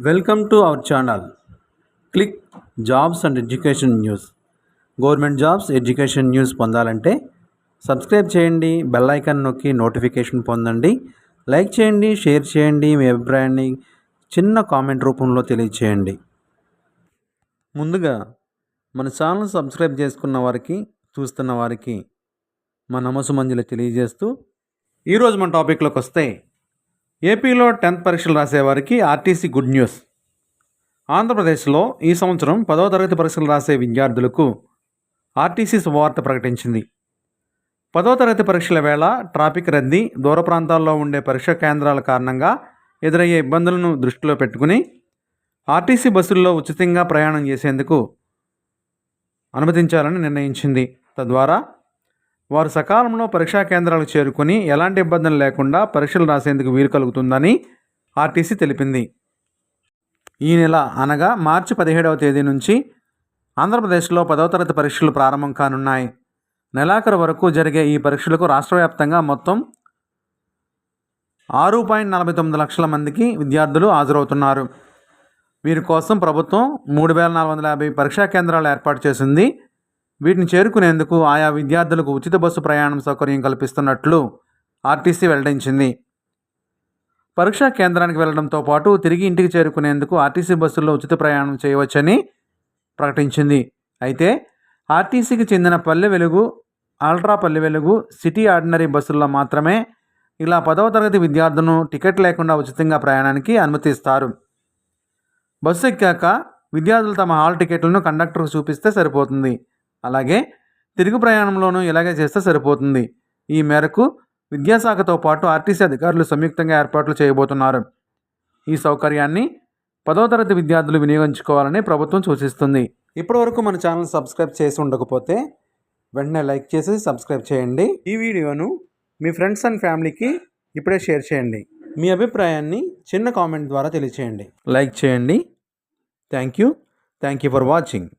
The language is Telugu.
Welcome to our channel. Click jobs and education news. Government jobs, education news పొందాలంటే సబ్స్క్రైబ్ చేయండి, బెల్ ఐకాన్ నొక్కి నోటిఫికేషన్ పొందండి. లైక్ చేయండి, షేర్ చేయండి, మీ అభిప్రాయాన్ని చిన్న కామెంట్ రూపంలో తెలియచేయండి. ముందుగా మన ఛానల్ సబ్స్క్రైబ్ చేసుకున్న వారికి, చూస్తున్న వారికి మా నమస్సుమంజలి తెలియజేస్తూ ఈరోజు మన టాపిక్లోకి వస్తే, ఏపీలో 10th పరీక్షలు రాసేవారికి ఆర్టీసీ గుడ్ న్యూస్. ఆంధ్రప్రదేశ్లో ఈ సంవత్సరం 10వ తరగతి పరీక్షలు రాసే విద్యార్థులకు ఆర్టీసీ శుభవార్త ప్రకటించింది. 10వ తరగతి పరీక్షల వేళ ట్రాఫిక్ రద్దీ, దూర ప్రాంతాల్లో ఉండే పరీక్షా కేంద్రాల కారణంగా ఎదురయ్యే ఇబ్బందులను దృష్టిలో పెట్టుకుని ఆర్టీసీ బస్సుల్లో ఉచితంగా ప్రయాణం చేసేందుకు అనుమతించాలని నిర్ణయించింది. తద్వారా వారు సకాలంలో పరీక్షా కేంద్రాలకు చేరుకుని ఎలాంటి ఇబ్బందులు లేకుండా పరీక్షలు రాసేందుకు వీలు కలుగుతుందని ఆర్టీసీ తెలిపింది. ఈ నెల అనగా మార్చి 17వ తేదీ నుంచి ఆంధ్రప్రదేశ్లో 10వ తరగతి పరీక్షలు ప్రారంభం కానున్నాయి. నెలాఖరు వరకు జరిగే ఈ పరీక్షలకు రాష్ట్ర వ్యాప్తంగా మొత్తం 6.49 లక్షల మందికి విద్యార్థులు హాజరవుతున్నారు. వీరి కోసం ప్రభుత్వం 3,450 పరీక్షా కేంద్రాలు ఏర్పాటు చేసింది. వీటిని చేరుకునేందుకు ఆయా విద్యార్థులకు ఉచిత బస్సు ప్రయాణం సౌకర్యం కల్పిస్తున్నట్లు ఆర్టీసీ వెల్లడించింది. పరీక్షా కేంద్రానికి వెళ్లడంతో పాటు తిరిగి ఇంటికి చేరుకునేందుకు ఆర్టీసీ బస్సుల్లో ఉచిత ప్రయాణం చేయవచ్చని ప్రకటించింది. అయితే ఆర్టీసీకి చెందిన Palle Velugu, ultra Palle Velugu, city ordinary బస్సుల్లో మాత్రమే ఇలా 10వ తరగతి విద్యార్థులను టికెట్ లేకుండా ఉచితంగా ప్రయాణానికి అనుమతిస్తారు. బస్సు ఎక్కాక విద్యార్థులు తమ హాల్ టికెట్లను కండక్టర్కు చూపిస్తే సరిపోతుంది. అలాగే తిరుగు ప్రయాణంలోనూ ఇలాగే చేస్తే సరిపోతుంది. ఈ మేరకు విద్యాశాఖతో పాటు ఆర్టీసీ అధికారులు సంయుక్తంగా ఏర్పాట్లు చేయబోతున్నారు. ఈ సౌకర్యాన్ని 10వ తరగతి విద్యార్థులు వినియోగించుకోవాలని ప్రభుత్వం సూచిస్తుంది. ఇప్పటివరకు మన ఛానల్ సబ్స్క్రైబ్ చేసి ఉండకపోతే వెంటనే లైక్ చేసి సబ్స్క్రైబ్ చేయండి. ఈ వీడియోను మీ ఫ్రెండ్స్ అండ్ ఫ్యామిలీకి ఇప్పుడే షేర్ చేయండి. మీ అభిప్రాయాన్ని చిన్న కామెంట్ ద్వారా తెలియచేయండి. లైక్ చేయండి. Thank you for watching.